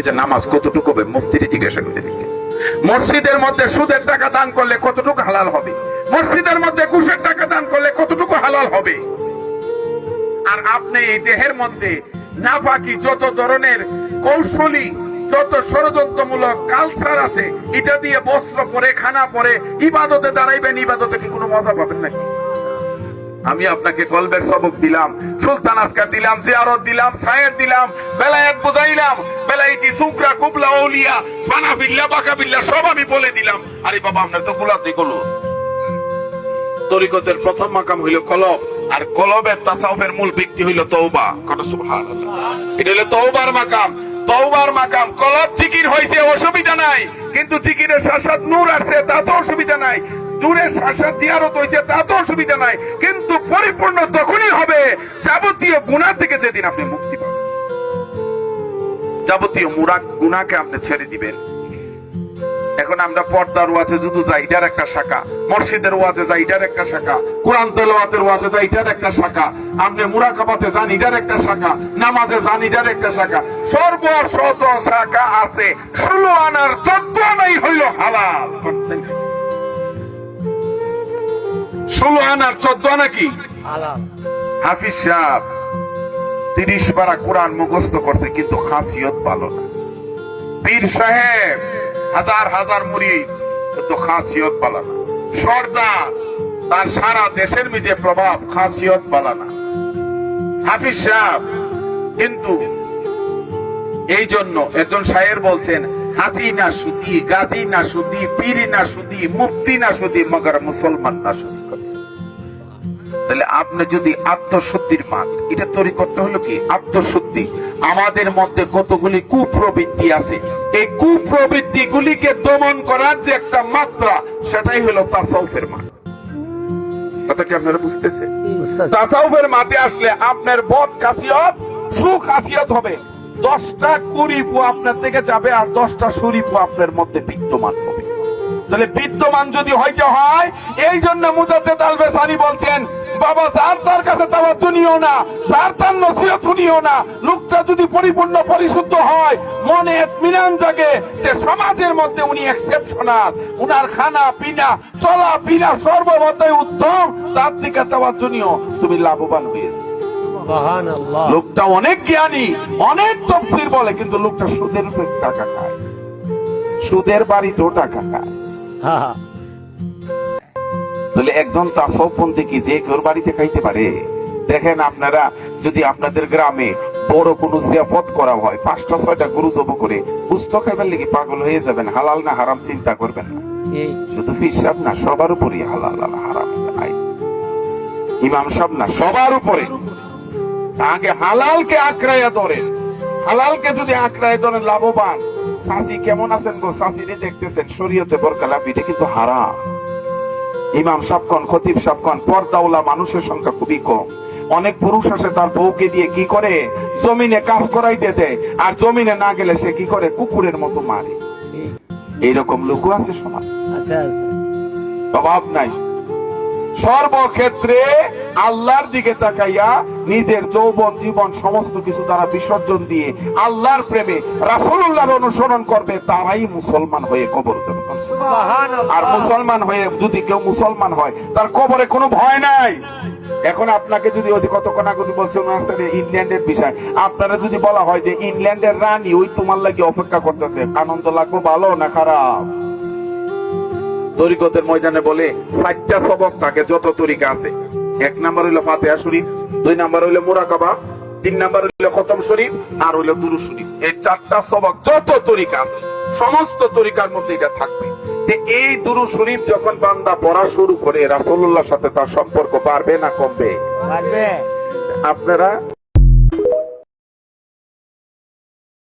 এই যে নামাজ কতটুকু হবে মুফতিরে জিজ্ঞাসা করে দেখে। মসজিদের মধ্যে সুদের টাকা দান করলে কতটুকু হালাল হবে, মসজিদের মধ্যে ঘুষের টাকা দান করলে কতটুকু হালাল হবে। আর আপনি এই দেহের মধ্যে নাপাকি যত ধরনের কৌশলী যত ষড়যন্ত্রমূলক কালচার আছে, এটা দিয়ে বস্ত্র পরে খানা পরে ইবাদতে দাঁড়াইবেন, ইবাদতে কি কোনো মজা পাবেন নাকি? আমি আপনাকে কলবের সবক দিলাম, সুলতান আসকার দিলাম, জিয়ারত দিলাম, সায়ের দিলাম, বেলায়েত বুঝাইলাম, বেলায়েতি সুকরা কুবলা আউলিয়া ফানা বিল্লাহ বাকা বিল্লাহ সব আমি বলে দিলাম। আরে বাবা আপনার তো গুলাতে গেল। তরিকতের প্রথম মাকাম হইল কলব, আর কলবের তাসাউফের মূল ভিত্তি হইল তওবা। কথা সুবহানাল্লাহ। এটা হলো তওবার মাকাম। তওবার মাকাম কলব জিকির হইছে অসুবিধা নাই, কিন্তু জিকিরের সাথে নূর আছে তাতে অসুবিধা নাই, নূরের সাথে জিয়ারত হইছে তাতে অসুবিধা নাই, কিন্তু পরিপূর্ণ তখনই হবে যাবতীয় গুনাহ থেকে যেদিন আপনি মুক্তি পাবেন। যাবতীয় গুনাহকে আপনি ছেড়ে দিবেন। এখন আমরা পর্দার ওয়াজে যদি যাই, এটার একটা শাখা, মসজিদের ওয়াজে যাই, এটার একটা শাখা, কোরআন তেলাওয়াতের ওয়াজে যাই, এটার একটা শাখা, আপনি মুরাকাবাতে যান, এটার একটা শাখা, নামাজে যান, এটার একটা শাখা, সর্বশত শাখা আছে। 16 আনার 14 আনাই হইল হালাল। 16 আনার 14 আনা কি হালাল? হাফিজ সাহেব 30 পারা কোরআন মুখস্থ করছে, কিন্তু খাসিয়ত ভালো না। পীর সাহেব হাজার হাজার মুরিদ, কিন্তু খাসিয়ত ভালো না। সর্দার তার সারা দেশের মধ্যে প্রভাব, খাসিয়ত ভালো না। হাফিজ সাহেব কিন্তু এই জন্য একজন শায়ের বলছেন, হাজি না সুদি, গাজী না সুদি, পীর না সুদি, মুফতি না সুদি, মগর মুসলমান না সুদি করছে। তাহলে আপনি যদি আত্মশুদ্ধির মান, এটা তৈরি করতে হলো কি আত্মশুদ্ধি। আমাদের মধ্যে কতগুলি কুপ্রবৃত্তি আছে, এই কুপ্রবৃত্তি গুলিকে দমন করার যে একটা মাত্রা, সেটাই হলো তাসাউফের মান। কথা কি আপনারা বুঝতেছে? তাসাউফের মাঠে আসলে আপনার বদ খাসিয়ত সুখাসিয়ত হবে। 10টা কুরিপু আপনার থেকে যাবে, আর 10টা শরীফ আপনার মধ্যে বিদ্যমান হবে। তাহলে বিদ্যমান যদি হইতে হয়, এই জন্য মুজাদ্দেদ আল-বেসানি বলছেন, বাবা যার তার কাছে তাওয়াজ্জু নিও না, যার তার নসিহত শুনিও না। লোকটা যদি পরিপূর্ণ পরিশুদ্ধ হয়, মনে ইতমিনান জাগে যে সমাজের মধ্যে উনি এক্সেপশনাল, উনার খানা পিনা চলা পিনা সর্বমতায় উত্তম, তার দিকে তাওয়াজ্জু নিও, তুমি লাভবান হয়ে যাবে। সুবহানাল্লাহ। লোকটা অনেক জ্ঞানী, অনেক তাফসীর বলে, কিন্তু লোকটা সুদের উপর টাকা খায়, সুদের বাড়িতেও টাকা খায়। তাহলে একজন তাসাউফপন্থী কি যে কেউ বাড়িতে খাইতে পারে? দেখেন আপনারা যদি আপনাদের গ্রামে বড় কোনো জিয়াফত করা হয়, 5টা 6টা গরু জবাই করে গুস্ত খাইবার লাগি পাগল হয়ে যাবেন, হালাল না হারাম চিন্তা করবেন না। শুধু পীর সাহেব না, সবার উপরই হালাল আর হারাম আইন। ইমাম সাহেব না, সবার উপরে আগে হালালকে আঁকড়াইয়া ধরেন। হালালকে যদি আঁকড়াইয়া ধরেন লাভবান। সাসি কেমন আছেন গো? সাসিরে দেখতেছেন শরীয়তে বোরকা লাভ, এটা কিন্তু হারাম। ইমাম সাহেবগণ, খতিব সাহেবগণ, পর্দাওয়ালা মানুষের সংখ্যা খুবই কম। অনেক পুরুষ আসে তার বউকে দিয়ে কি করে, জমিনে কাজ করাইতে দেয়, আর জমিনে না গেলে সে কি করে, কুকুরের মতো মারে। এইরকম লোকও আছে সমাজ, অভাব নাই। সর্বক্ষেত্রে আল্লাহর দিকে তাকাইয়া নিজের যৌবন জীবন সমস্ত কিছু তারা বিসর্জন দিয়ে আল্লাহর প্রেমে রাসূলুল্লাহর অনুসরণ করবে, তারাই মুসলমান হয়ে কবর যাবে। আর মুসলমান হয়ে যদি কেউ মুসলমান হয়, তার কবরে কোনো ভয় নাই। এখন আপনাকে যদি কতক্ষণ আগে বলছেন ইংল্যান্ডের বিষয়, আপনারা যদি বলা হয় যে ইংল্যান্ডের রানী ওই তোমার লাগি অপেক্ষা করতেছে, আনন্দ লাগবে ভালো না খারাপ? তরিকতের ময়দানে বলে 4টা সবক থাকে, যত তরিকা আছে। 1 নাম্বার হইলো ফাতিহা শরীফ, 2 নাম্বার হইলো মুরাকাবা, 3 নাম্বার হইলো খতম শরীফ, আর হইলো দুরূদ শরীফ। এই 4টা সবক যত তরিকা আছে, সমস্ত তরিকার মধ্যে এটা থাকবে। এই দুরূদ শরীফ যখন বান্দা পড়া শুরু করে, রাসূলুল্লাহর সাথে তার সম্পর্ক বাড়বে না কমবে? বাড়বে। আপনারা